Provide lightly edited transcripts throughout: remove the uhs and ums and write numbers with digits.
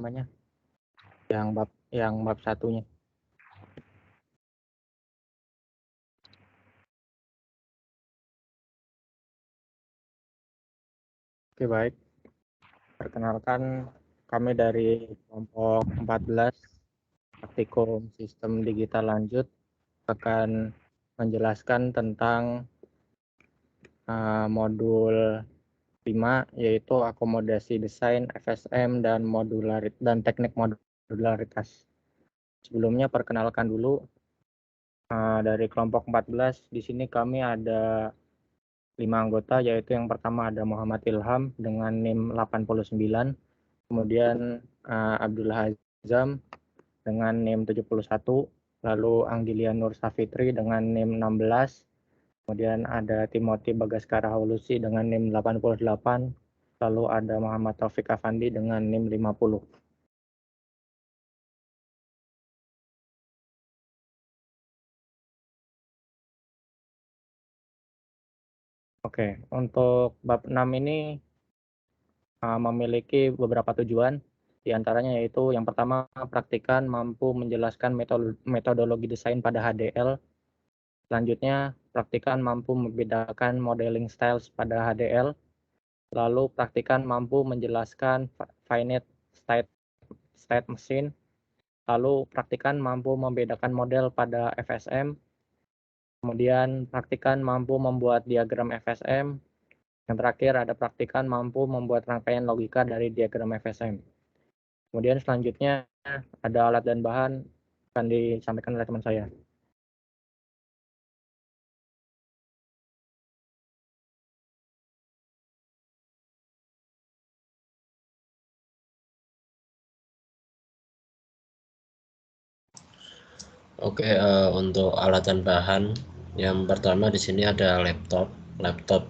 namanya? Yang bab satunya. Oke, baik. Perkenalkan, kami dari kelompok 14 praktikum sistem digital lanjut akan menjelaskan tentang modul 5, yaitu akomodasi desain, FSM, dan teknik modularitas. Sebelumnya perkenalkan dulu, dari kelompok 14 di sini kami ada 5 anggota, yaitu yang pertama ada Muhammad Ilham dengan NIM 89, kemudian Abdullah Azam dengan NIM 71, lalu Anggilia Nur Safitri dengan NIM 16, kemudian ada Timothy Bagaskara Haulusi dengan NIM 88, lalu ada Muhammad Taufik Afandi dengan NIM 50. Oke, untuk bab 6 ini memiliki beberapa tujuan, di antaranya yaitu yang pertama, praktikan mampu menjelaskan metodologi desain pada HDL. Selanjutnya, praktikan mampu membedakan modeling styles pada HDL. Lalu, praktikan mampu menjelaskan finite state machine. Lalu, praktikan mampu membedakan model pada FSM. Kemudian, praktikan mampu membuat diagram FSM. Yang terakhir, ada praktikan mampu membuat rangkaian logika dari diagram FSM. Kemudian selanjutnya ada alat dan bahan akan disampaikan oleh teman saya. Oke, untuk alat dan bahan, yang pertama di sini ada laptop. Laptop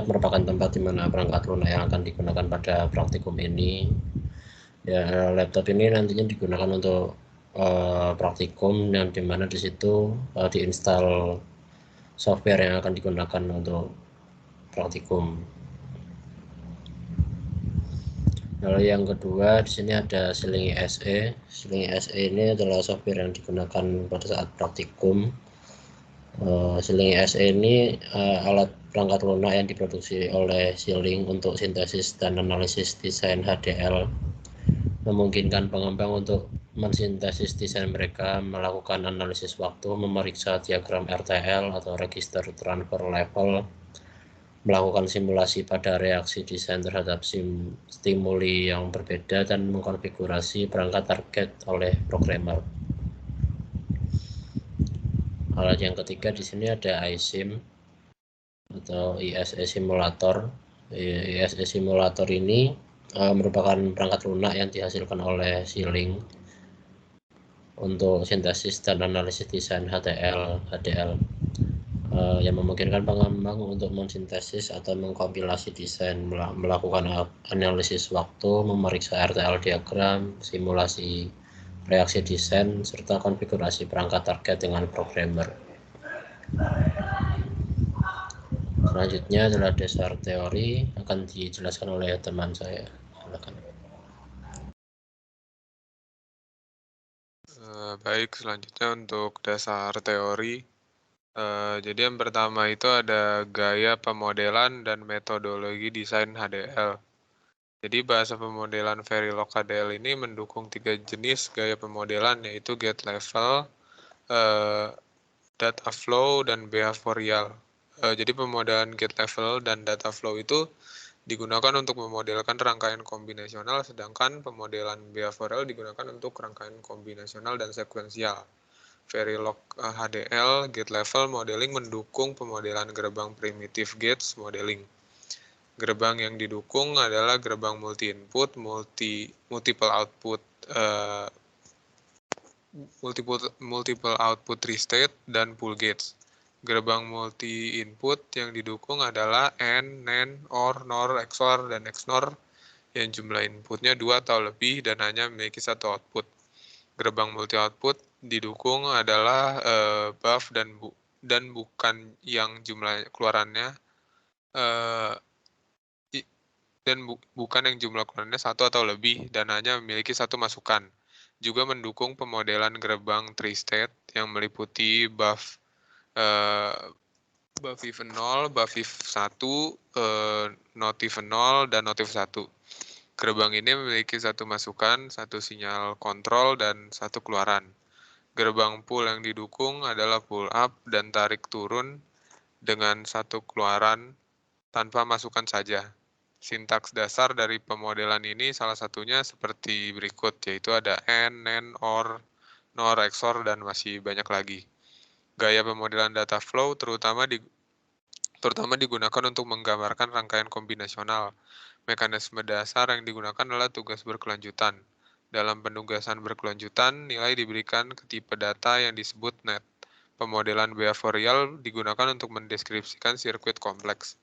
merupakan tempat di mana perangkat lunak yang akan digunakan pada praktikum ini. Ya, laptop ini nantinya digunakan untuk praktikum, yang dimana di situ diinstal software yang akan digunakan untuk praktikum. Lalu yang kedua di sini ada Slingy SE. Slingy SE ini adalah software yang digunakan pada saat praktikum. Slingy SE ini alat perangkat lunak yang diproduksi oleh Xilinx untuk sintesis dan analisis desain HDL, memungkinkan pengembang untuk mensintesis desain mereka, melakukan analisis waktu, memeriksa diagram RTL atau register transfer level, melakukan simulasi pada reaksi desain terhadap stimuli yang berbeda, dan mengkonfigurasi perangkat target oleh programmer. Alat yang ketiga di sini ada iSim atau ISE Simulator. ISE Simulator ini merupakan perangkat lunak yang dihasilkan oleh Xilinx untuk sintesis dan analisis desain HDL yang memungkinkan pengembang untuk mensintesis atau mengkompilasi desain, melakukan analisis waktu, memeriksa RTL diagram, simulasi reaksi desain, serta konfigurasi perangkat target dengan programmer. Selanjutnya adalah dasar teori, akan dijelaskan oleh teman saya. Silakan. Baik, selanjutnya untuk dasar teori. Jadi yang pertama itu ada gaya pemodelan dan metodologi desain HDL. Jadi bahasa pemodelan Verilog HDL ini mendukung 3 jenis gaya pemodelan, yaitu gate level, data flow, dan behavioral. Jadi pemodelan gate level dan data flow itu digunakan untuk memodelkan rangkaian kombinasional, sedangkan pemodelan behavioral digunakan untuk rangkaian kombinasional dan sekuensial. Verilog HDL gate level modeling mendukung pemodelan gerbang primitive gates modeling. Gerbang yang didukung adalah gerbang multi-input, multiple output three-state, dan pool gates. Gerbang multi-input yang didukung adalah AND, NAND, OR, NOR, XOR, dan XNOR yang jumlah inputnya 2 atau lebih dan hanya memiliki satu output. Gerbang multi-output didukung adalah buff dan bukan yang jumlah keluarannya dan bukan yang jumlah keluarannya satu atau lebih dan hanya memiliki satu masukan. Juga mendukung pemodelan gerbang tri-state yang meliputi buff if 0, buff if 1, not if 0, dan not if 1. Gerbang ini memiliki satu masukan, satu sinyal kontrol, dan satu keluaran. Gerbang pull yang didukung adalah pull up dan tarik turun dengan satu keluaran tanpa masukan saja. Sintaks dasar dari pemodelan ini salah satunya seperti berikut, yaitu ada AND, NAND, OR, NOR, XOR, dan masih banyak lagi. Gaya pemodelan data flow terutama digunakan untuk menggambarkan rangkaian kombinasional. Mekanisme dasar yang digunakan adalah tugas berkelanjutan. Dalam penugasan berkelanjutan, nilai diberikan ke tipe data yang disebut net. Pemodelan behavioral digunakan untuk mendeskripsikan sirkuit kompleks.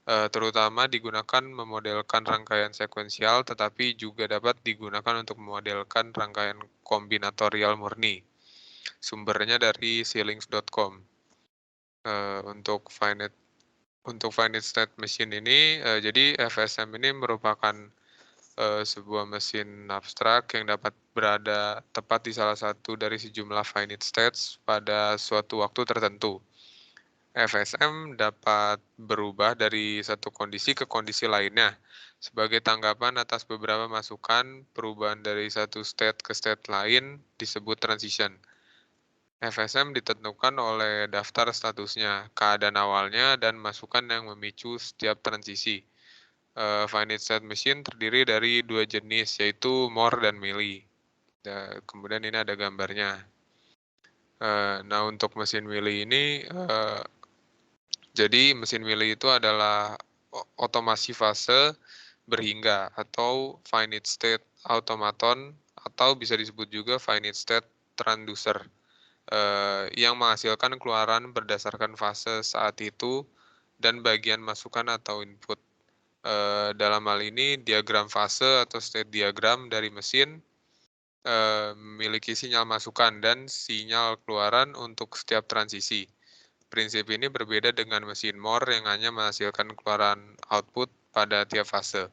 Terutama digunakan memodelkan rangkaian sekuensial, tetapi juga dapat digunakan untuk memodelkan rangkaian kombinatorial murni. Sumbernya dari ceilings.com. Untuk finite state machine ini, jadi FSM ini merupakan sebuah mesin abstrak yang dapat berada tepat di salah satu dari sejumlah finite states pada suatu waktu tertentu. FSM dapat berubah dari satu kondisi ke kondisi lainnya. Sebagai tanggapan atas beberapa masukan, perubahan dari satu state ke state lain disebut transition. FSM ditentukan oleh daftar statusnya, keadaan awalnya, dan masukan yang memicu setiap transisi. Finite state machine terdiri dari dua jenis, yaitu Moore dan Mealy. Kemudian ini ada gambarnya. Nah, untuk mesin Mealy ini, jadi mesin Mealy itu adalah otomasi fase berhingga atau finite state automaton atau bisa disebut juga finite state transducer yang menghasilkan keluaran berdasarkan fase saat itu dan bagian masukan atau input. Dalam hal ini diagram fase atau state diagram dari mesin memiliki sinyal masukan dan sinyal keluaran untuk setiap transisi. Prinsip ini berbeda dengan mesin Moore yang hanya menghasilkan keluaran output pada tiap fase.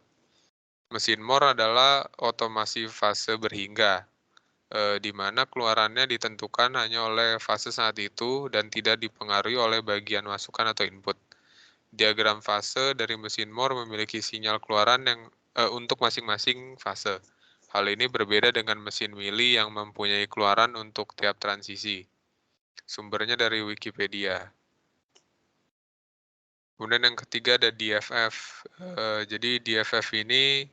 Mesin Moore adalah otomasi fase berhingga, di mana keluarannya ditentukan hanya oleh fase saat itu dan tidak dipengaruhi oleh bagian masukan atau input. Diagram fase dari mesin Moore memiliki sinyal keluaran yang untuk masing-masing fase. Hal ini berbeda dengan mesin Mealy yang mempunyai keluaran untuk tiap transisi. Sumbernya dari Wikipedia. Kemudian yang ketiga ada DFF. Jadi DFF ini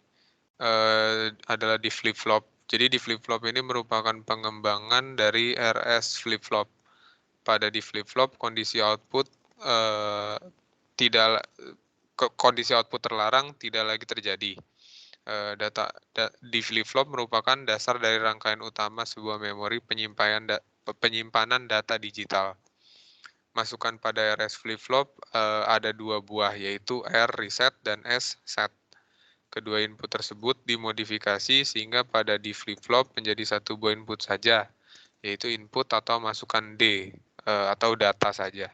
adalah di flip-flop. Jadi di flip-flop ini merupakan pengembangan dari RS flip-flop. Pada di flip-flop kondisi output kondisi output terlarang tidak lagi terjadi. Di flip-flop merupakan dasar dari rangkaian utama sebuah memori penyimpanan data digital. Masukan pada RS flip-flop ada dua buah, yaitu R reset dan S set. Kedua input tersebut dimodifikasi sehingga pada di flip-flop menjadi satu buah input saja, yaitu input atau masukan D atau data saja.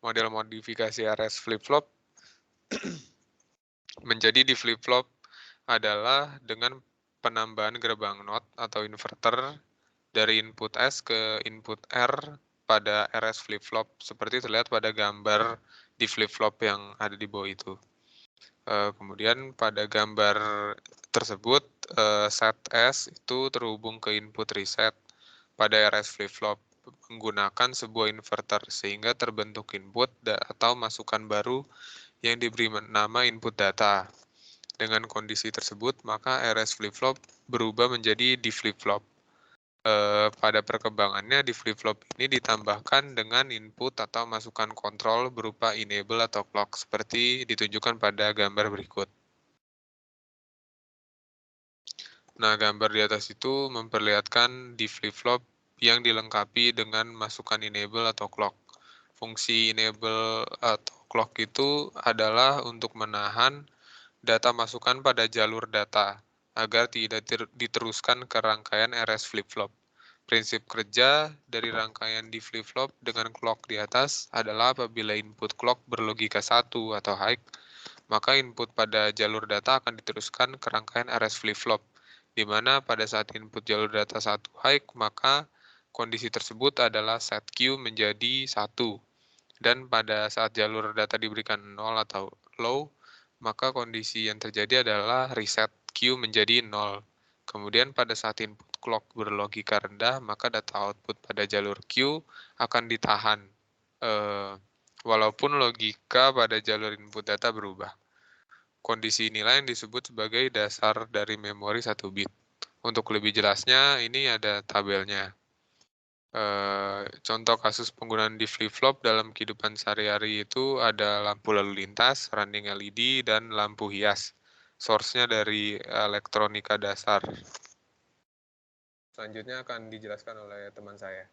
Model modifikasi RS flip-flop menjadi di flip-flop adalah dengan penambahan gerbang NOT atau inverter dari input S ke input R pada RS flip-flop seperti terlihat pada gambar di flip-flop yang ada di bawah itu. Kemudian pada gambar tersebut set S itu terhubung ke input reset pada RS flip-flop menggunakan sebuah inverter sehingga terbentuk input atau masukan baru yang diberi nama input data. Dengan kondisi tersebut maka RS flip-flop berubah menjadi di flip-flop. Pada perkembangannya di flip-flop ini ditambahkan dengan input atau masukan kontrol berupa enable atau clock seperti ditunjukkan pada gambar berikut. Nah, gambar di atas itu memperlihatkan di flip-flop yang dilengkapi dengan masukan enable atau clock. Fungsi enable atau clock itu adalah untuk menahan data masukan pada jalur data agar tidak diteruskan ke rangkaian RS flip-flop. Prinsip kerja dari rangkaian di flip-flop dengan clock di atas adalah apabila input clock berlogika 1 atau high, maka input pada jalur data akan diteruskan ke rangkaian RS flip-flop, di mana pada saat input jalur data 1 high, maka kondisi tersebut adalah set Q menjadi 1. Dan pada saat jalur data diberikan 0 atau low, maka kondisi yang terjadi adalah reset Q menjadi 0. Kemudian pada saat input clock berlogika rendah, maka data output pada jalur Q akan ditahan, walaupun logika pada jalur input data berubah. Kondisi inilah yang disebut sebagai dasar dari memori 1 bit. Untuk lebih jelasnya, ini ada tabelnya. Contoh kasus penggunaan di flip-flop dalam kehidupan sehari-hari itu ada lampu lalu lintas, running LED, dan lampu hias. Source-nya dari elektronika dasar. Selanjutnya akan dijelaskan oleh teman saya.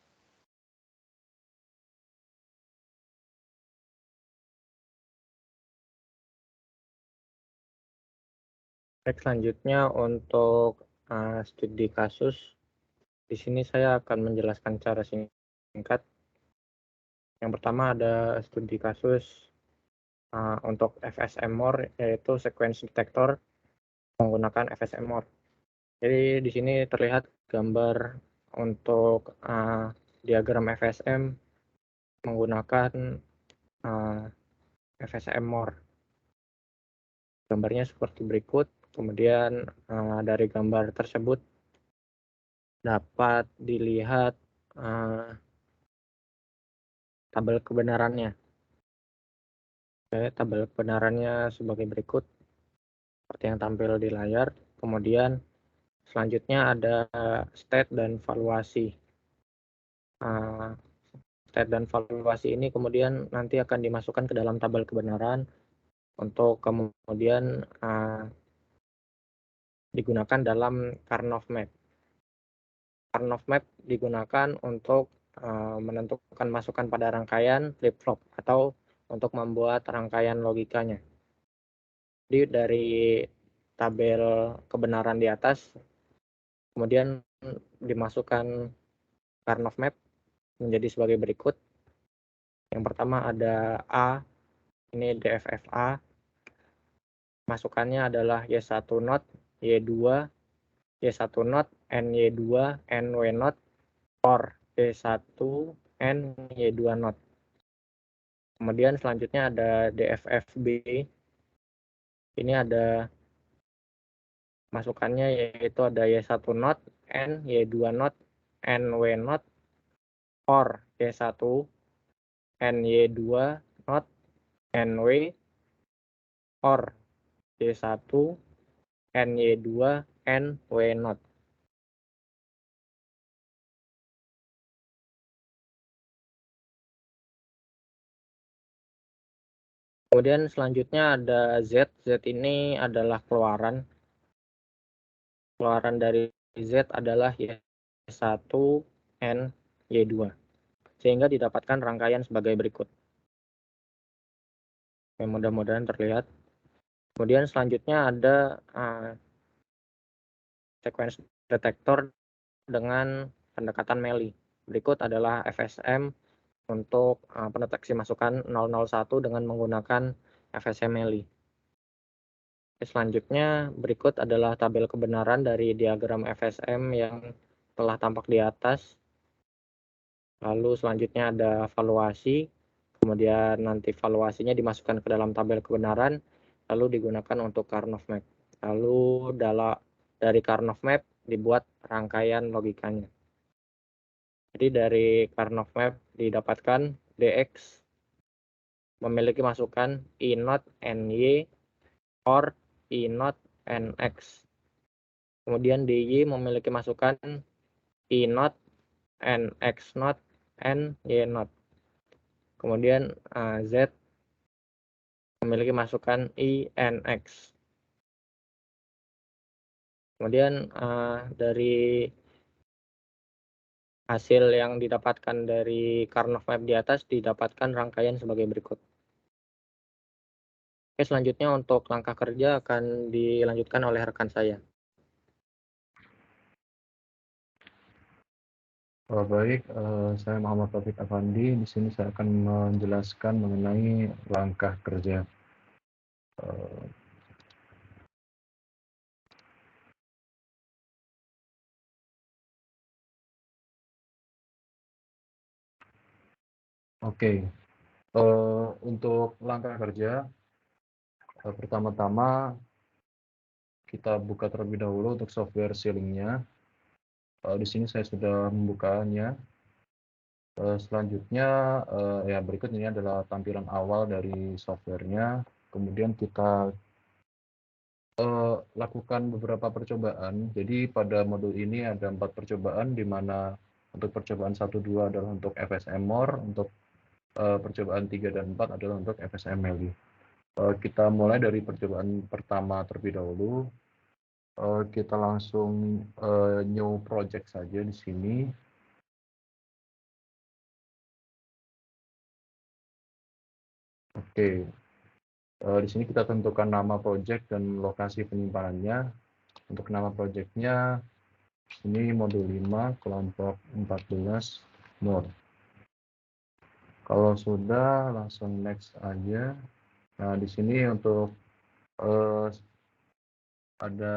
Baik, selanjutnya untuk studi kasus. Di sini saya akan menjelaskan secara singkat. Yang pertama ada studi kasus untuk FSM-MOR, yaitu sequence detector menggunakan FSM-MOR. Jadi di sini terlihat gambar untuk diagram FSM menggunakan FSM-MOR. Gambarnya seperti berikut. Kemudian dari gambar tersebut dapat dilihat tabel kebenarannya. Oke, tabel kebenarannya sebagai berikut, seperti yang tampil di layar. Kemudian selanjutnya ada state dan valuasi. State dan valuasi ini kemudian nanti akan dimasukkan ke dalam tabel kebenaran untuk kemudian digunakan dalam Karnaugh map. Karnaugh map digunakan untuk menentukan masukan pada rangkaian flip-flop atau untuk membuat rangkaian logikanya. Jadi dari tabel kebenaran di atas kemudian dimasukkan Karnaugh map menjadi sebagai berikut. Yang pertama ada A, ini DFFA. Masukannya adalah Y1 not, Y2, Y1 not, NY2, NW not, or Y1, N, Y2 not. Kemudian selanjutnya ada DFFB. Ini ada masukannya yaitu ada Y1 not, N, Y2 not, NW not, or Y1, NY2 not, NW, or Y1, NY2, NW not. Kemudian selanjutnya ada Z. Z ini adalah keluaran. Keluaran dari Z adalah Y1, N, Y2. Sehingga didapatkan rangkaian sebagai berikut. Mudah-mudahan terlihat. Kemudian selanjutnya ada sequence detector dengan pendekatan Mealy. Berikut adalah FSM untuk pendeteksi masukan 001 dengan menggunakan FSM Mealy. Selanjutnya berikut adalah tabel kebenaran dari diagram FSM yang telah tampak di atas. Lalu selanjutnya ada valuasi, kemudian nanti valuasinya dimasukkan ke dalam tabel kebenaran, lalu digunakan untuk Karnaugh map. Lalu dari Karnaugh map dibuat rangkaian logikanya. Jadi dari Karnaugh map didapatkan DX memiliki masukan I not NY or I not NX. Kemudian DY memiliki masukan I not NX not NY not. Kemudian Z memiliki masukan I NX. Kemudian dari hasil yang didapatkan dari Karnaugh map di atas didapatkan rangkaian sebagai berikut. Oke, selanjutnya untuk langkah kerja akan dilanjutkan oleh rekan saya. Baik, saya Muhammad Taufik Afandi. Di sini saya akan menjelaskan mengenai langkah kerja. Eh, Oke, untuk langkah kerja, pertama-tama kita buka terlebih dahulu untuk software sealingnya. Di sini saya sudah membukanya. Selanjutnya, ya berikut ini adalah tampilan awal dari softwarenya. Kemudian kita lakukan beberapa percobaan. Jadi pada modul ini ada 4 percobaan, di mana untuk percobaan 1, 2 adalah untuk FSM More, untuk percobaan 3 dan 4 adalah untuk FSM Melee. Kita mulai dari percobaan pertama terlebih dahulu. Kita langsung new project saja di sini. Oke, di sini kita tentukan nama project dan lokasi penyimpanannya. Untuk nama projectnya, ini modul 5, kelompok 14, More. Kalau sudah, langsung next aja. Nah, di sini untuk ada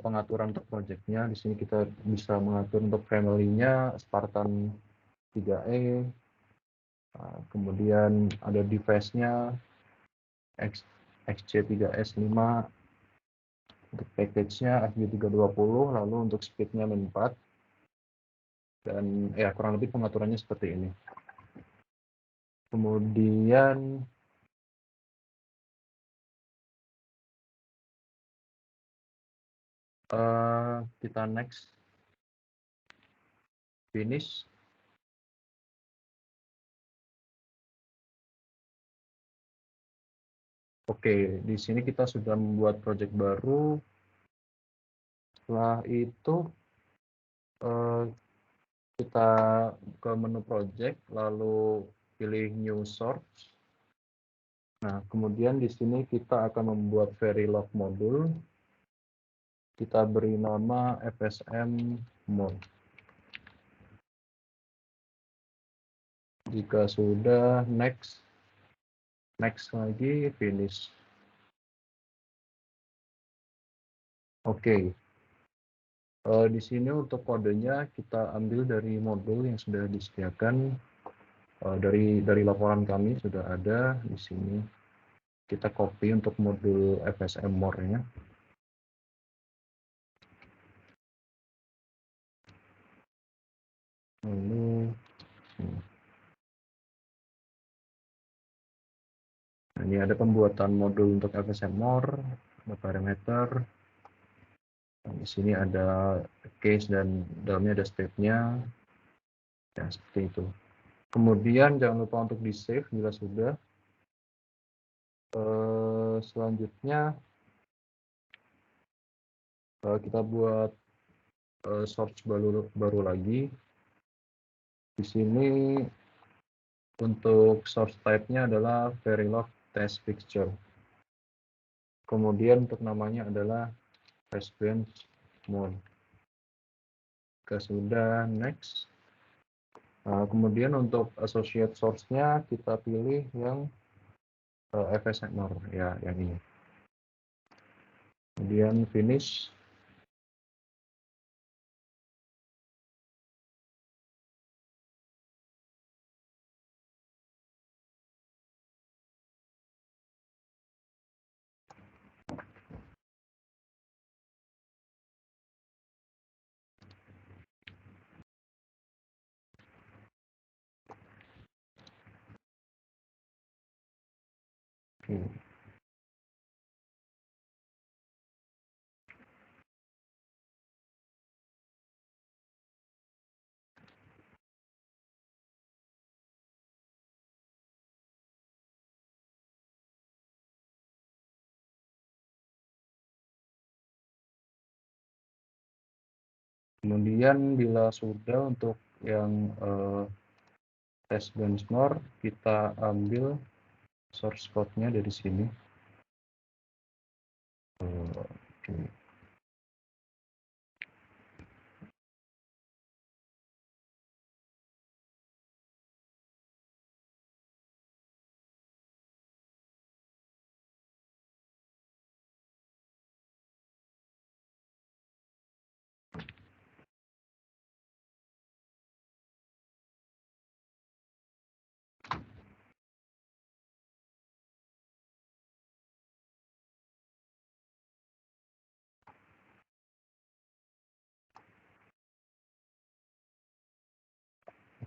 pengaturan untuk projectnya. Di sini kita bisa mengatur untuk family-nya Spartan 3E. Kemudian ada device-nya XC3S5. Untuk package-nya FB320, lalu untuk speed-nya min 4. Dan ya kurang lebih pengaturannya seperti ini. Kemudian kita next, finish. Oke, di sini kita sudah membuat project baru. Setelah itu kita ke menu project, lalu pilih new source. Nah, kemudian di sini kita akan membuat Verilog modul. Kita beri nama FSM More. Jika sudah, next. Next lagi, finish. Oke. Di sini untuk kodenya kita ambil dari modul yang sudah disediakan. Dari laporan kami sudah ada di sini. Kita copy untuk modul FSM More-nya. Lalu, nah, ini ada pembuatan modul untuk FSM More, ada parameter. Di sini ada case dan dalamnya ada step-nya. Ya, seperti itu. Kemudian jangan lupa untuk di-save bila sudah. Selanjutnya kita buat source baru lagi. Di sini untuk source type-nya adalah Verilog test fixture. Kemudian untuk namanya adalah testbench mode. Jika sudah, next. Kemudian untuk associate source-nya kita pilih yang FSMR, ya yang ini. Kemudian finish. Kemudian bila sudah untuk yang test benchmark, kita ambil source code-nya dari sini.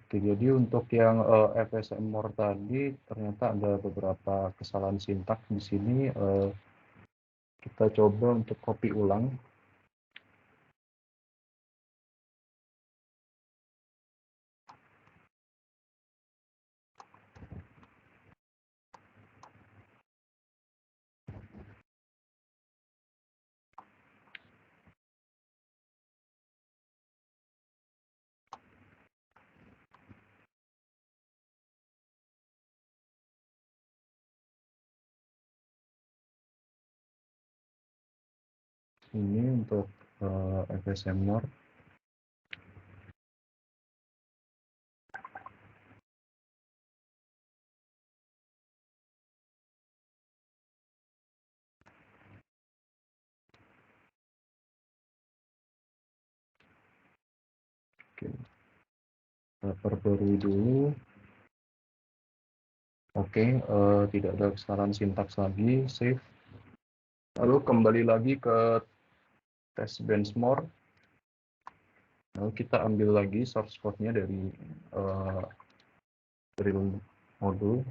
Oke, jadi untuk yang FSM More tadi ternyata ada beberapa kesalahan sintaks di sini. Kita coba untuk copy ulang. Ini untuk FSM More. Oke. Kita perbarui dulu. Oke, tidak ada kesalahan sintaks lagi, save. Lalu kembali lagi ke tes benchmark. Lalu kita ambil lagi source code-nya dari drill modul.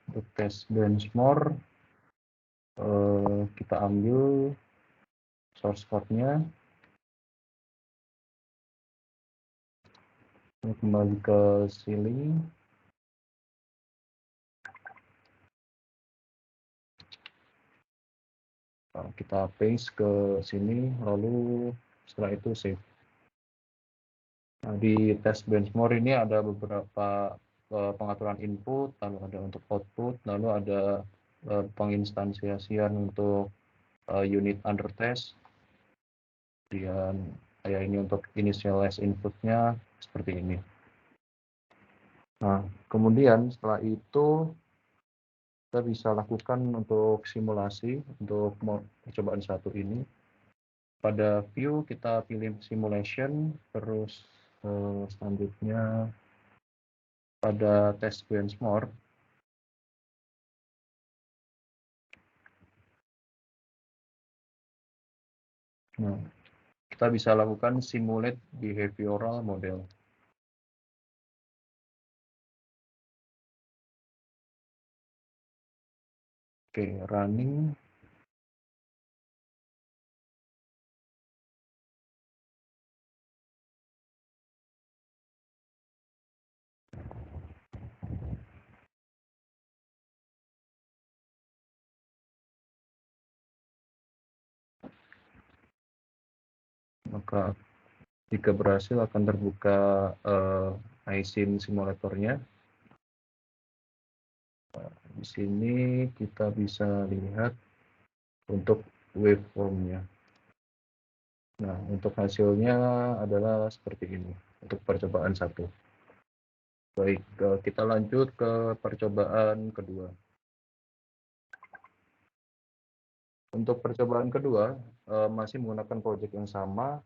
Untuk tes benchmark, kita ambil source code-nya. Kembali ke ceiling. Kita paste ke sini, lalu setelah itu save. Nah, di tes benchmark ini ada beberapa pengaturan input, lalu ada untuk output, lalu ada penginstansiasian untuk unit under test. Kemudian kayak ini untuk initialize inputnya seperti ini. Nah, kemudian setelah itu kita bisa lakukan untuk simulasi untuk percobaan satu ini. Pada view kita pilih simulation, terus selanjutnya pada test benchmark. Nah, kita bisa lakukan simulate behavioral model. Oke, running. Maka jika berhasil akan terbuka iSIM simulatornya. Di sini kita bisa lihat untuk waveformnya. Nah, untuk hasilnya adalah seperti ini untuk percobaan satu. Baik, kita lanjut ke percobaan kedua. Untuk percobaan kedua masih menggunakan project yang sama.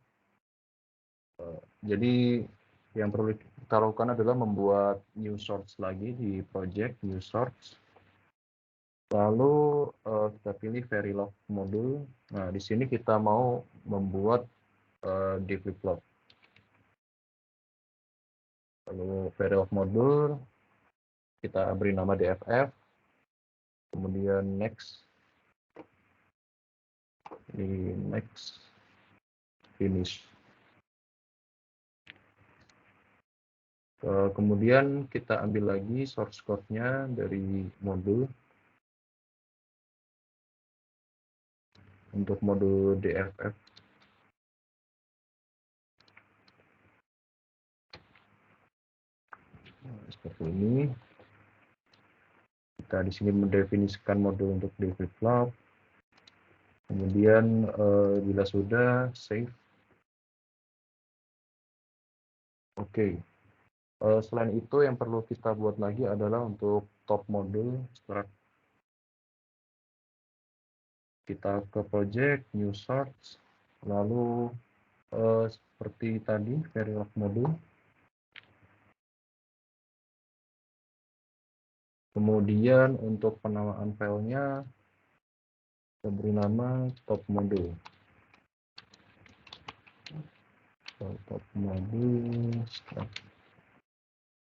Jadi yang perlu kita lakukan adalah membuat new source lagi di project new source. Lalu kita pilih Verilog modul. Nah, di sini kita mau membuat di flip-flop. Lalu Verilog modul, kita beri nama DFF, kemudian next, di next, finish. Kemudian kita ambil lagi source code-nya dari modul. untuk modul DFF. Nah, seperti ini. Kita di sini mendefinisikan modul untuk D flip-flop. Kemudian bila sudah save. Oke. Selain itu yang perlu kita buat lagi adalah untuk top modul struct. Kita ke project, new source, lalu seperti tadi Verilog modul. Kemudian untuk penamaan filenya kita beri nama top modul. Top modul struct.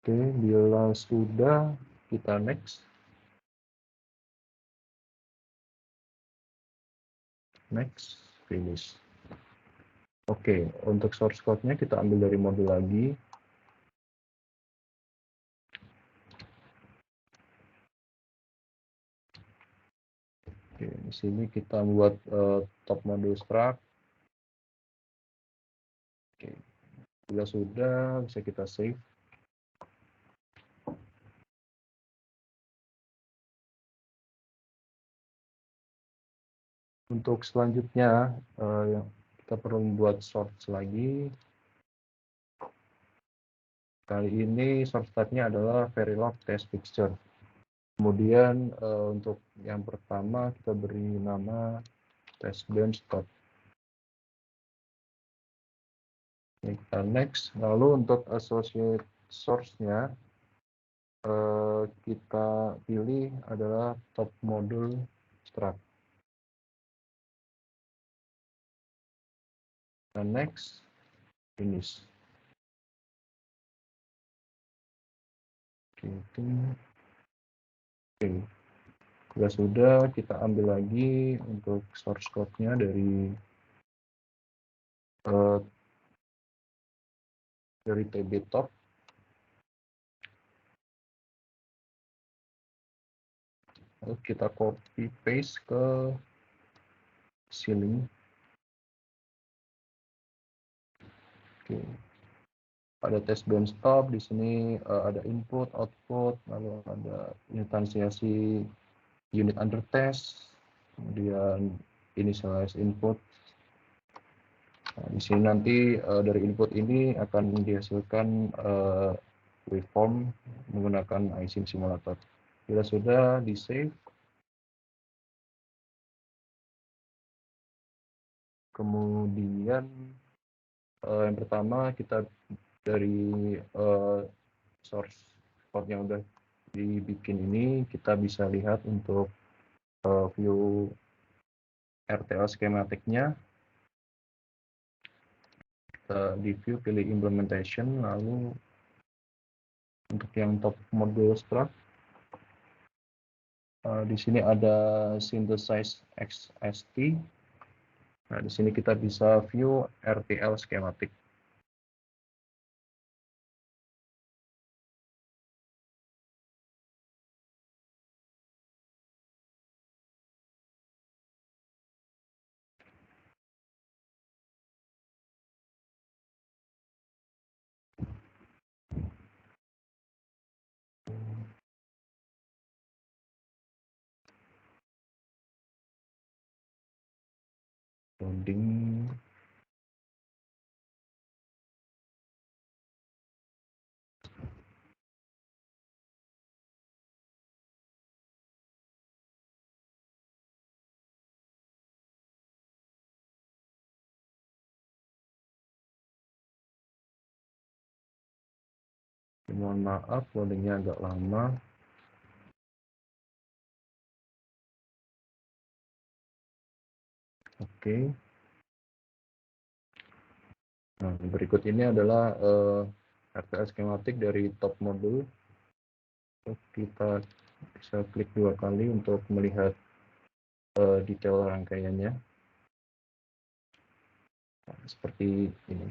Oke, bila sudah kita next. Next, finish. Oke, untuk source code-nya kita ambil dari modul lagi. Oke, di sini kita buat top modul struct. Oke, bila sudah bisa kita save. Untuk selanjutnya kita perlu membuat source lagi. Kali ini source type-nya adalah Verilog test fixture. Kemudian untuk yang pertama kita beri nama test bench top. Kita next. Lalu untuk associate source-nya kita pilih adalah top modul struct. Dan next, finish. Oke. Jika sudah, kita ambil lagi untuk source code-nya dari TB top. Lalu kita copy paste ke ceiling. Oke. Pada test bench top di sini ada input, output, lalu ada instansiasi unit under test, kemudian initialize input. Nah, di sini nanti dari input ini akan dihasilkan waveform menggunakan iSim simulator. Bila sudah di save, kemudian yang pertama kita dari source code yang udah dibikin ini kita bisa lihat untuk view RTL schematiknya. Kita di view pilih implementation, lalu untuk yang top module struct di sini ada synthesize XST. Nah, di sini kita bisa view RTL schematic. Loading. Mohon maaf, loadingnya agak lama. Oke. Nah, berikut ini adalah RTL schematik dari top modul. Kita bisa klik 2 kali untuk melihat detail rangkaiannya. Nah, seperti ini.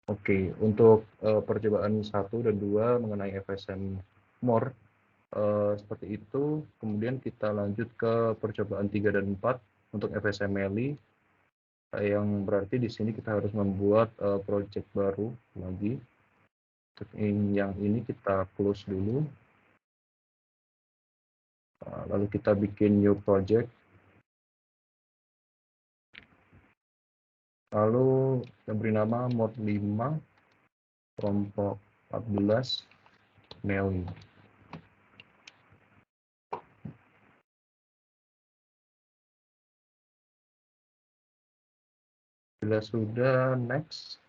Oke, untuk percobaan 1 dan 2 mengenai FSM more seperti itu. Kemudian kita lanjut ke percobaan 3 dan 4. untuk FSMLI, yang berarti di sini kita harus membuat project baru lagi. Yang ini kita close dulu. Lalu kita bikin new project. Lalu kita beri nama mode 5, kelompok 14, Meli. Bila sudah, next.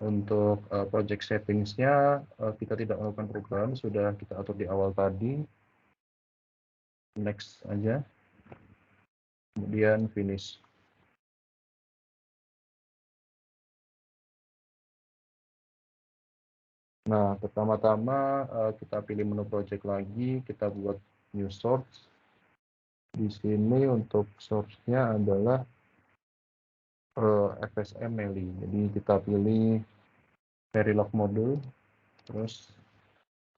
Untuk project settingsnya kita tidak melakukan perubahan, sudah kita atur di awal tadi. Next aja. Kemudian finish. Nah, pertama-tama kita pilih menu project lagi, kita buat new source. Di sini untuk source-nya adalah FSM Meli. Jadi kita pilih Verilog module, terus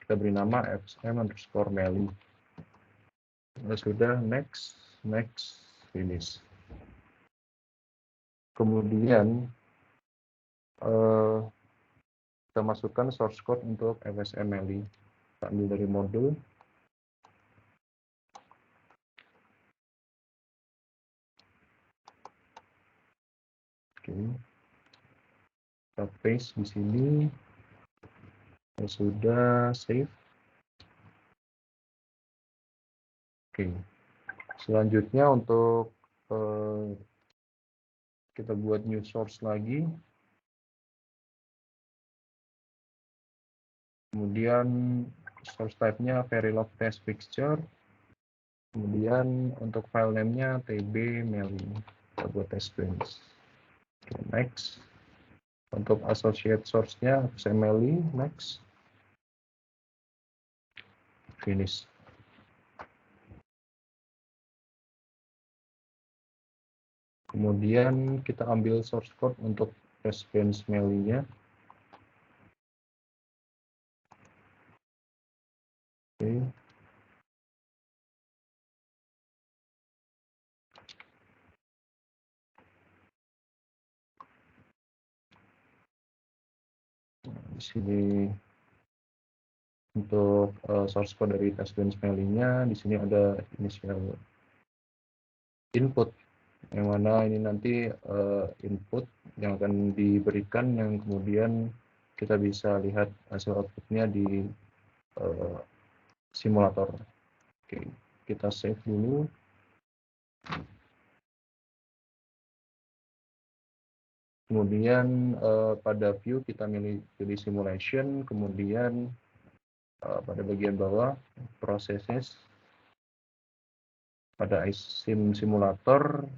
kita beri nama FSM_Meli. Sudah, next, finish. Kemudian kita masukkan source code untuk FSM Meli. Kita ambil dari modul. Oke. Kita paste di sini. Sudah, save. Oke. Selanjutnya untuk kita buat new source lagi. Kemudian source type-nya Verilog test fixture. Kemudian untuk file name-nya tb_meli. Kita buat test bench. Okay, next. Untuk associate source-nya FSMLI, next. Finish. Kemudian kita ambil source code untuk test bench Meli-nya. Oke. Di sini untuk source code dari test bench Meli-nya, di sini ada initial input, yang mana ini nanti input yang akan diberikan, yang kemudian kita bisa lihat hasil outputnya di simulator. Oke, kita save dulu. Kemudian pada view kita pilih simulation, kemudian pada bagian bawah processes, pada iSim simulator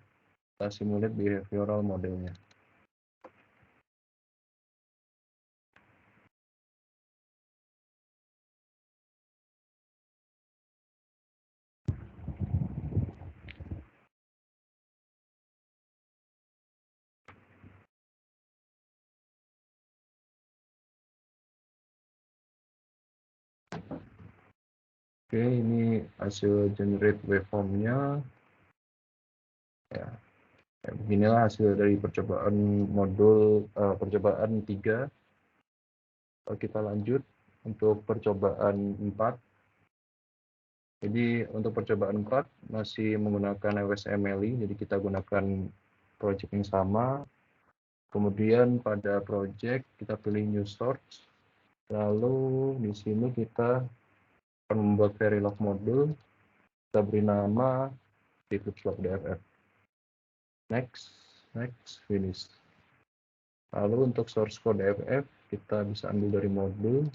kita simulate behavioral modelnya. Oke, ini hasil generate waveform-nya. Ya, beginilah hasil dari percobaan modul percobaan 3. Kita lanjut untuk percobaan 4. Jadi untuk percobaan 4 masih menggunakan FSMLI, jadi kita gunakan project yang sama. Kemudian pada project kita pilih new source. Lalu di sini kita akan membuat Verilog module. Kita beri nama eclipse.dff. Next, finish. Lalu untuk source code DFF kita bisa ambil dari modul.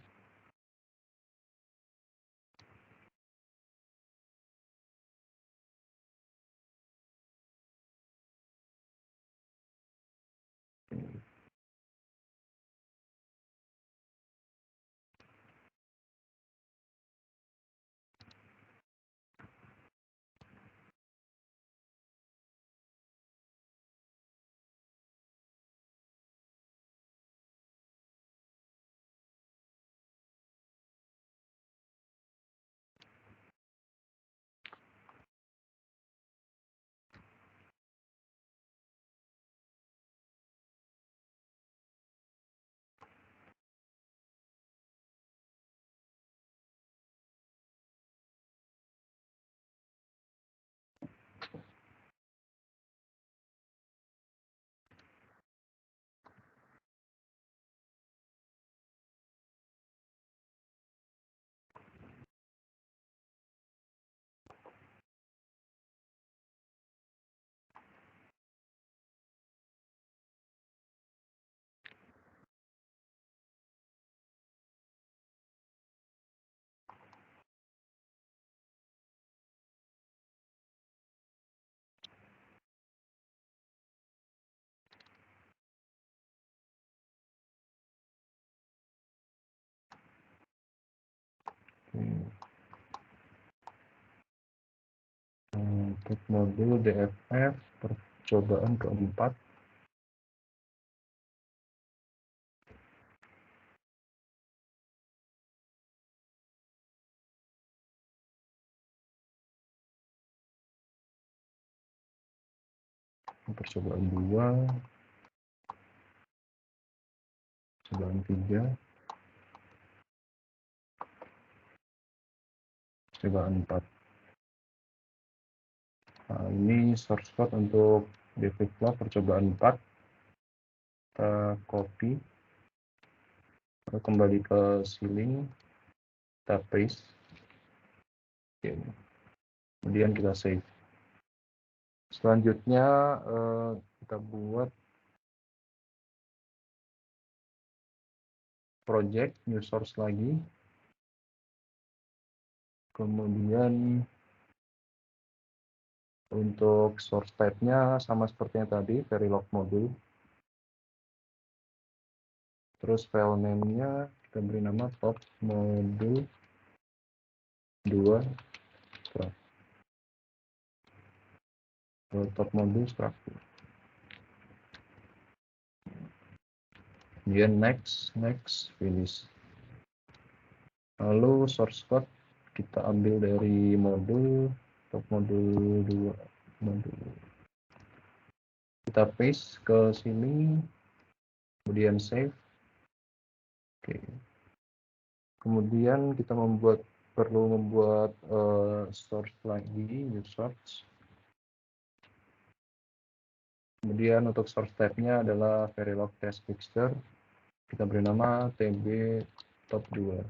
Untuk modul DFF percobaan keempat. Percobaan 2, percobaan 3, percobaan 4. Nah, ini source code untuk DevFlow percobaan 4. Kita copy, lalu kembali ke ceiling, kita paste. Oke. Kemudian kita save. Selanjutnya kita buat project new source lagi. Kemudian untuk source type-nya sama seperti yang tadi, Verilog module. Terus file name-nya kita beri nama top module 2 top module structure. Kemudian next, finish. Lalu source code kita ambil dari modul top modul 2 modul. Kita paste ke sini, kemudian save. Oke. Kemudian kita perlu membuat source lagi, new source. Kemudian untuk source type-nya adalah Verilog test fixture. Kita beri nama tb top 2.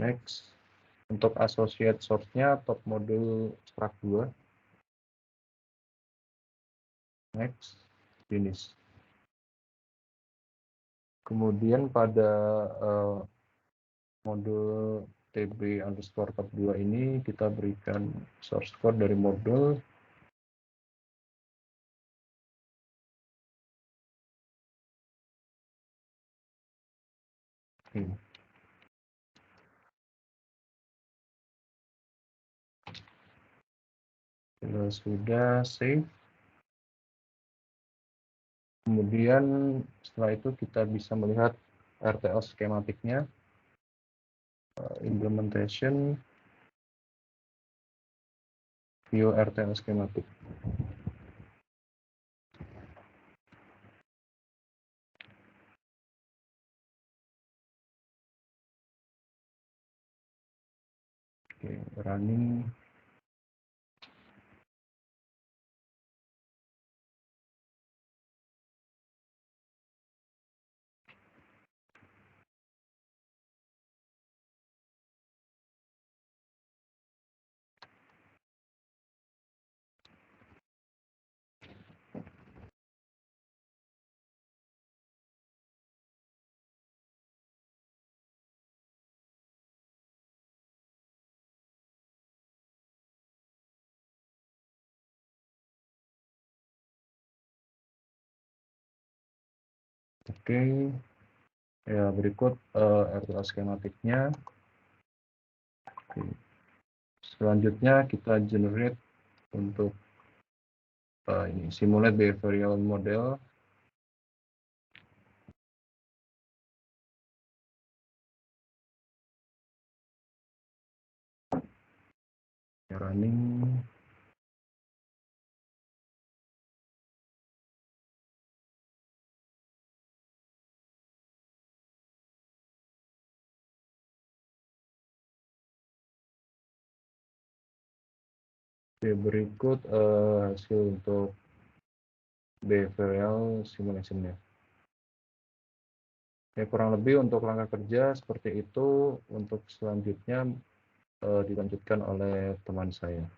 Next. Untuk associate source-nya top module struct 2. Next. Finish. Kemudian pada modul tb underscore top 2 ini kita berikan source code dari modul. Kalau sudah save. Kemudian setelah itu kita bisa melihat RTL skematiknya. Implementation view RTL schematic. Oke, running. Oke, ya berikut RTL skematiknya. Oke. Selanjutnya kita generate untuk ini simulate behavioral model. Running. Oke, berikut hasil untuk behavioral simulation-nya. Ya, kurang lebih untuk langkah kerja seperti itu. Untuk selanjutnya dilanjutkan oleh teman saya.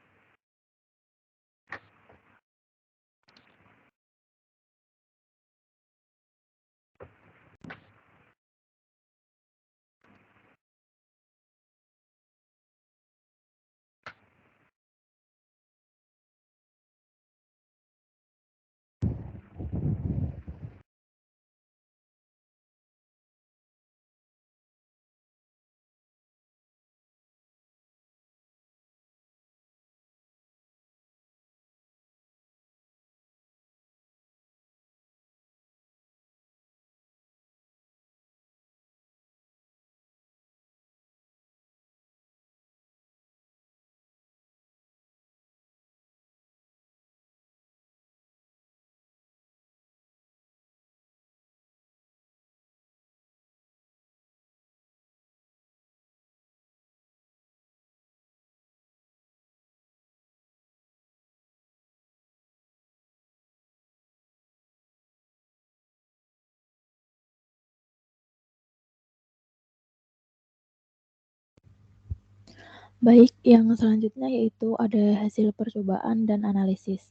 Baik, yang selanjutnya yaitu ada hasil percobaan dan analisis.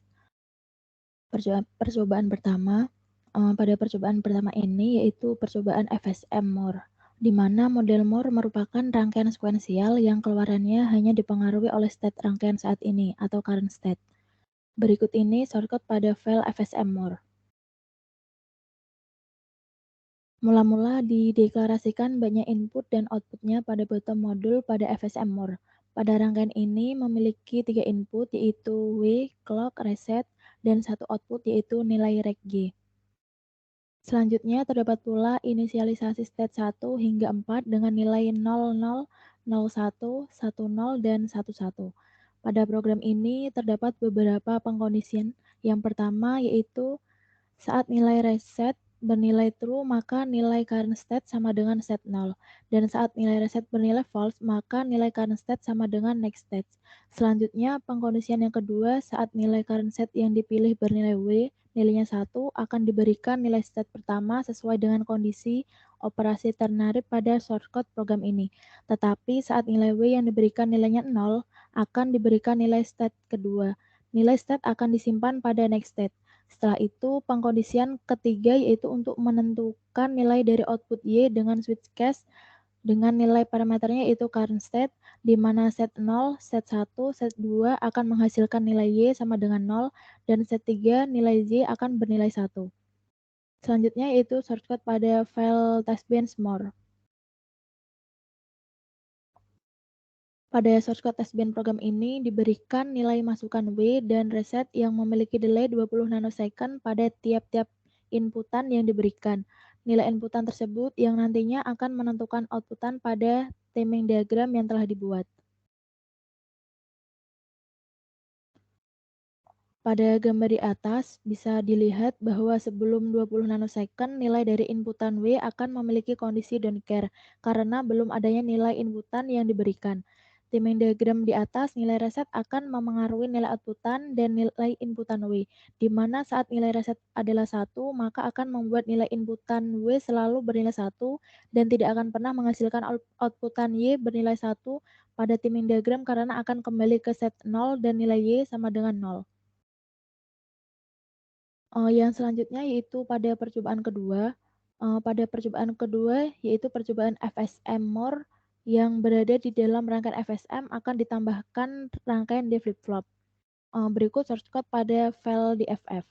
Percobaan pertama, pada percobaan pertama ini yaitu percobaan FSM Moore, di mana model Moore merupakan rangkaian sekuensial yang keluarannya hanya dipengaruhi oleh state rangkaian saat ini atau current state. Berikut ini shortcut pada file FSM Moore. Mula-mula dideklarasikan banyak input dan outputnya pada bottom modul pada FSM Moore. Pada rangkaian ini memiliki 3 input yaitu W, clock, reset, dan 1 output yaitu nilai reg G. Selanjutnya terdapat pula inisialisasi state 1 hingga 4 dengan nilai 00, 01, 10, dan 11. Pada program ini terdapat beberapa pengkondisian. Yang pertama yaitu saat nilai reset bernilai true, maka nilai current state sama dengan state 0. Dan saat nilai reset bernilai false, maka nilai current state sama dengan next state. Selanjutnya, pengkondisian yang kedua, saat nilai current state yang dipilih bernilai W, nilainya 1, akan diberikan nilai state pertama sesuai dengan kondisi operasi ternary pada shortcut program ini. Tetapi saat nilai W yang diberikan nilainya 0, akan diberikan nilai state kedua. Nilai state akan disimpan pada next state. Setelah itu, pengkondisian ketiga yaitu untuk menentukan nilai dari output Y dengan switch case dengan nilai parameternya yaitu current state, di mana set 0, set 1, set 2 akan menghasilkan nilai Y sama dengan 0, dan set 3 nilai Z akan bernilai 1. Selanjutnya yaitu shortcut pada file testbench Moore. Pada shortcut testbench program ini diberikan nilai masukan W dan reset yang memiliki delay 20 nanosecond pada tiap-tiap inputan yang diberikan. Nilai inputan tersebut yang nantinya akan menentukan outputan pada timing diagram yang telah dibuat. Pada gambar di atas bisa dilihat bahwa sebelum 20 nanosecond nilai dari inputan W akan memiliki kondisi don't care karena belum adanya nilai inputan yang diberikan. Timing diagram di atas, nilai reset akan memengaruhi nilai outputan dan nilai inputan W, di mana saat nilai reset adalah 1, maka akan membuat nilai inputan W selalu bernilai 1 dan tidak akan pernah menghasilkan outputan Y bernilai 1 pada timing diagram karena akan kembali ke set 0 dan nilai Y sama dengan 0. Yang selanjutnya yaitu pada percobaan kedua. Pada percobaan kedua yaitu percobaan FSM Moore yang berada di dalam rangkaian FSM akan ditambahkan rangkaian D flip-flop. Berikut shortcut pada file DFF.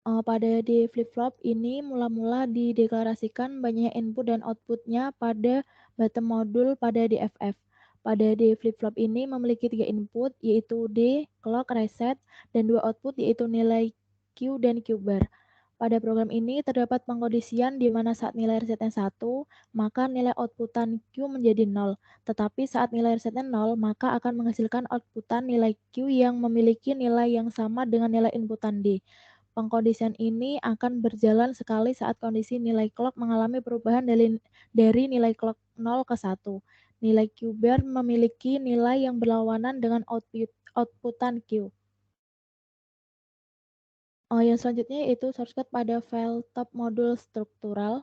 Pada D flip-flop ini mula-mula dideklarasikan banyak input dan outputnya pada bottom modul pada DFF. Pada D flip-flop ini memiliki 3 input yaitu D, clock, reset, dan 2 output yaitu nilai Q dan Q bar. Pada program ini terdapat pengkondisian di mana saat nilai resetnya 1, maka nilai outputan Q menjadi 0. Tetapi saat nilai resetnya 0, maka akan menghasilkan outputan nilai Q yang memiliki nilai yang sama dengan nilai inputan D. Pengkondisian ini akan berjalan sekali saat kondisi nilai clock mengalami perubahan dari nilai clock 0 ke 1. Nilai Q bar memiliki nilai yang berlawanan dengan outputan Q. Yang selanjutnya yaitu shortcut pada file top modul struktural.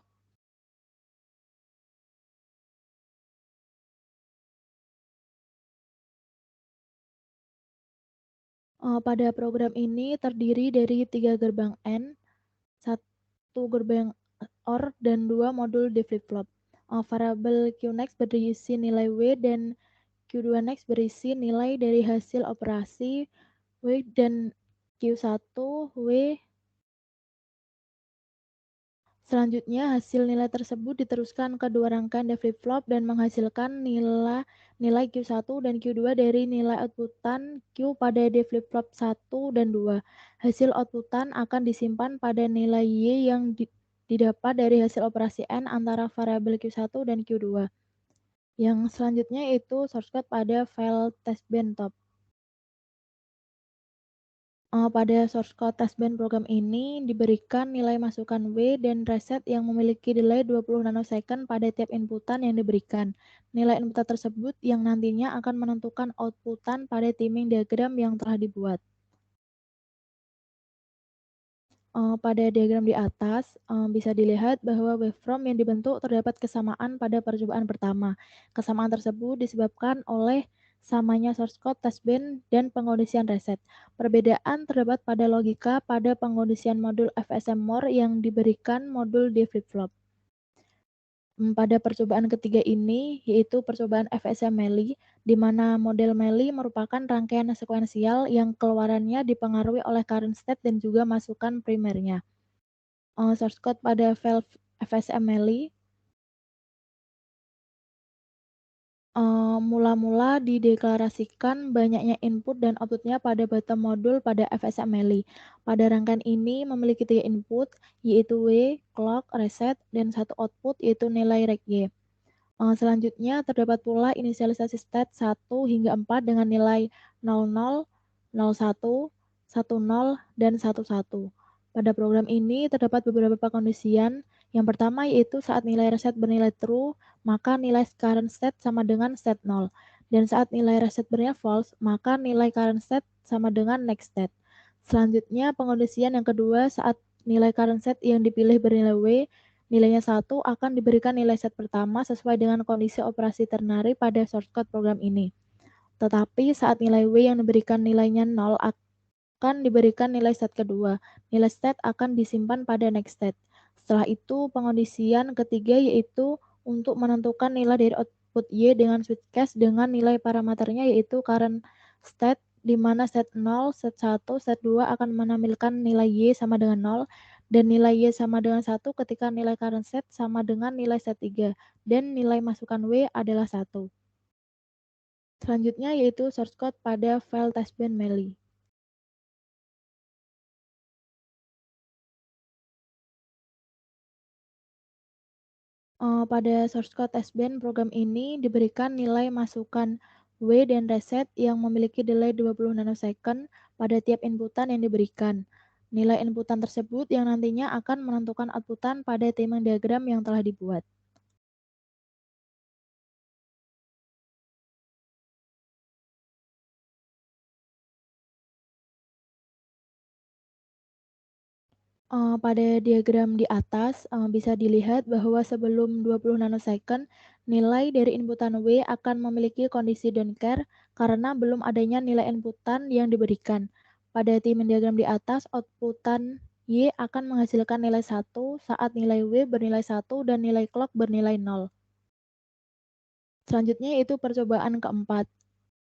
Pada program ini terdiri dari 3 gerbang AND, 1 gerbang OR, dan 2 modul D flip-flop. Variabel QNext berisi nilai W dan Q2Next berisi nilai dari hasil operasi W dan Q1 W. Selanjutnya, hasil nilai tersebut diteruskan ke dua rangkaian D flip-flop dan menghasilkan nilai Q1 dan Q2 dari nilai outputan Q pada D flip-flop 1 dan 2. Hasil outputan akan disimpan pada nilai Y yang didapat dari hasil operasi AND antara variabel Q1 dan Q2. Yang selanjutnya itu shortcut pada file testbench top. Pada source code testbench program ini diberikan nilai masukan W dan reset yang memiliki delay 20 nanosecond pada tiap inputan yang diberikan. Nilai inputan tersebut yang nantinya akan menentukan outputan pada timing diagram yang telah dibuat. Pada diagram di atas, bisa dilihat bahwa waveform yang dibentuk terdapat kesamaan pada percobaan pertama. Kesamaan tersebut disebabkan oleh samanya source code, testband, dan pengondisian reset. Perbedaan terdapat pada logika pada pengondisian modul FSM More yang diberikan modul D flip-flop. Pada percobaan ketiga ini, yaitu percobaan FSM Melee, di mana model Melee merupakan rangkaian sekuensial yang keluarannya dipengaruhi oleh current state dan juga masukan primernya. Source code pada file FSM Melee mula-mula dideklarasikan banyaknya input dan outputnya pada bottom modul pada FSM Melee. Pada rangkaian ini memiliki 3 input, yaitu W, clock, reset, dan 1 output, yaitu nilai reg Y. Selanjutnya terdapat pula inisialisasi state 1 hingga 4 dengan nilai 00, 01, 10, dan 11. Pada program ini terdapat beberapa kondisian. Yang pertama yaitu saat nilai reset bernilai true, maka nilai current state sama dengan state 0. Dan saat nilai reset bernilai false, maka nilai current state sama dengan next state. Selanjutnya pengondisian yang kedua saat nilai current state yang dipilih bernilai W, nilainya 1 akan diberikan nilai set pertama sesuai dengan kondisi operasi ternary pada source code program ini. Tetapi saat nilai W yang diberikan nilainya 0 akan diberikan nilai set kedua. Nilai state akan disimpan pada next state. Setelah itu pengondisian ketiga yaitu untuk menentukan nilai dari output Y dengan switch case dengan nilai parameternya yaitu current state di mana set 0, set 1, set 2 akan menampilkan nilai Y sama dengan 0 dan nilai Y sama dengan 1 ketika nilai current set sama dengan nilai set 3 dan nilai masukan W adalah 1. Selanjutnya yaitu source code pada file testband Melee. Pada source code testband program ini diberikan nilai masukan W dan reset yang memiliki delay 20 nanosecond pada tiap inputan yang diberikan. Nilai inputan tersebut yang nantinya akan menentukan outputan pada timing diagram yang telah dibuat. Pada diagram di atas bisa dilihat bahwa sebelum 20 nanosecond, nilai dari inputan W akan memiliki kondisi don't care karena belum adanya nilai inputan yang diberikan. Pada timing diagram di atas, outputan Y akan menghasilkan nilai 1 saat nilai W bernilai 1 dan nilai clock bernilai 0. Selanjutnya yaitu percobaan keempat,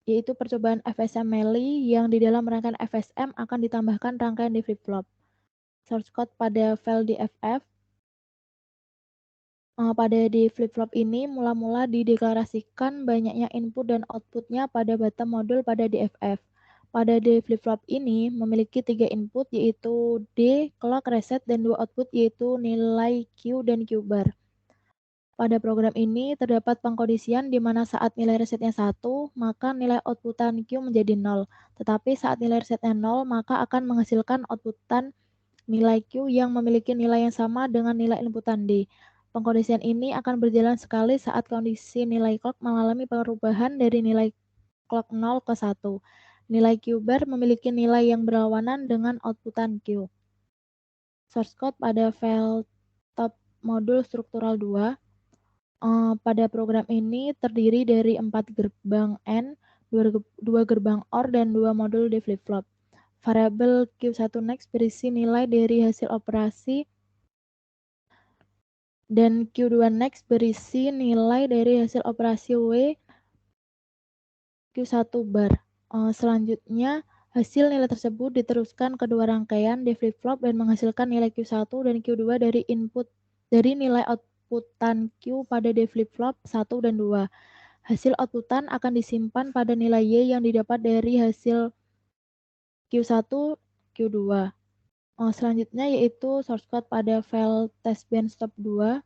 yaitu percobaan FSM Melee yang di dalam rangkaian FSM akan ditambahkan rangkaian di flip-flop. Source code pada file DFF. Pada di flip-flop ini mula-mula dideklarasikan banyaknya input dan outputnya pada bottom modul pada DFF. Pada di flip-flop ini memiliki 3 input yaitu D, clock, reset, dan 2 output yaitu nilai Q dan Q bar. Pada program ini terdapat pengkondisian di mana saat nilai resetnya 1, maka nilai outputan Q menjadi 0. Tetapi saat nilai resetnya 0, maka akan menghasilkan outputan nilai Q yang memiliki nilai yang sama dengan nilai inputan D. Pengkondisian ini akan berjalan sekali saat kondisi nilai clock mengalami perubahan dari nilai clock 0 ke 1. Nilai Q bar memiliki nilai yang berlawanan dengan outputan Q. Source code pada file top modul struktural 2. Pada program ini terdiri dari 4 gerbang AND, 2 gerbang OR, dan 2 modul di flip-flop. Variabel Q1 next berisi nilai dari hasil operasi dan Q2 next berisi nilai dari hasil operasi W Q1 bar. Selanjutnya, hasil nilai tersebut diteruskan ke dua rangkaian di flip-flop dan menghasilkan nilai Q1 dan Q2 dari nilai outputan Q pada di flip-flop 1 dan 2. Hasil outputan akan disimpan pada nilai Y yang didapat dari hasil Q1, Q2. Selanjutnya yaitu source code pada file testband stop 2.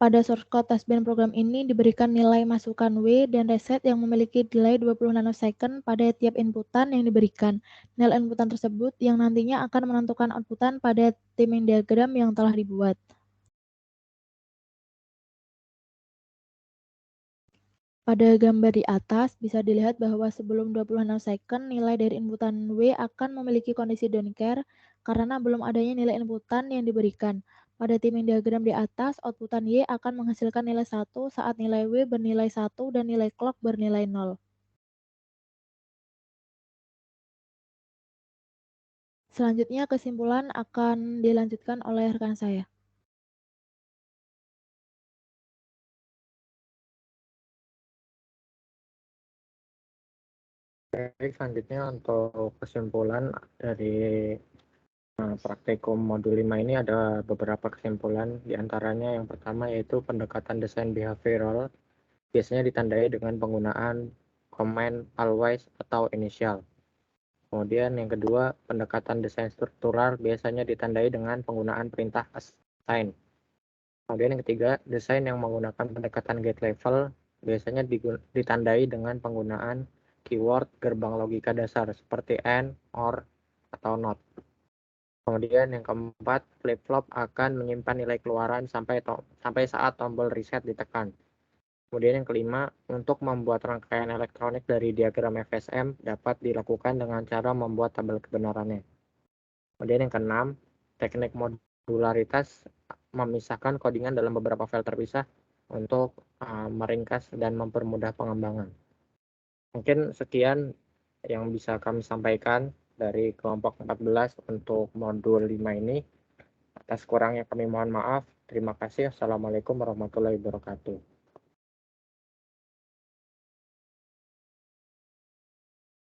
Pada source code testband program ini diberikan nilai masukan W dan reset yang memiliki delay 20 nanosecond pada tiap inputan yang diberikan. Nilai inputan tersebut yang nantinya akan menentukan outputan pada timing diagram yang telah dibuat. Pada gambar di atas bisa dilihat bahwa sebelum 26 second nilai dari inputan W akan memiliki kondisi don't care karena belum adanya nilai inputan yang diberikan. Pada timing diagram di atas, outputan Y akan menghasilkan nilai 1 saat nilai W bernilai 1 dan nilai clock bernilai 0. Selanjutnya kesimpulan akan dilanjutkan oleh rekan saya. Baik, selanjutnya untuk kesimpulan dari praktikum modul 5 ini ada beberapa kesimpulan. Di antaranya yang pertama yaitu pendekatan desain behavioral biasanya ditandai dengan penggunaan command, always, atau initial. Kemudian yang kedua, pendekatan desain struktural biasanya ditandai dengan penggunaan perintah assign. Kemudian yang ketiga, desain yang menggunakan pendekatan gate level biasanya ditandai dengan penggunaan keyword gerbang logika dasar seperti AND, OR, atau NOT. Kemudian yang keempat, flip-flop akan menyimpan nilai keluaran sampai saat tombol reset ditekan. Kemudian yang kelima, untuk membuat rangkaian elektronik dari diagram FSM dapat dilakukan dengan cara membuat tabel kebenarannya. Kemudian yang keenam, teknik modularitas memisahkan codingan dalam beberapa file terpisah untuk meringkas dan mempermudah pengembangan. Mungkin sekian yang bisa kami sampaikan dari kelompok 14 untuk modul 5 ini. Atas kurangnya kami mohon maaf. Terima kasih. Assalamualaikum warahmatullahi wabarakatuh.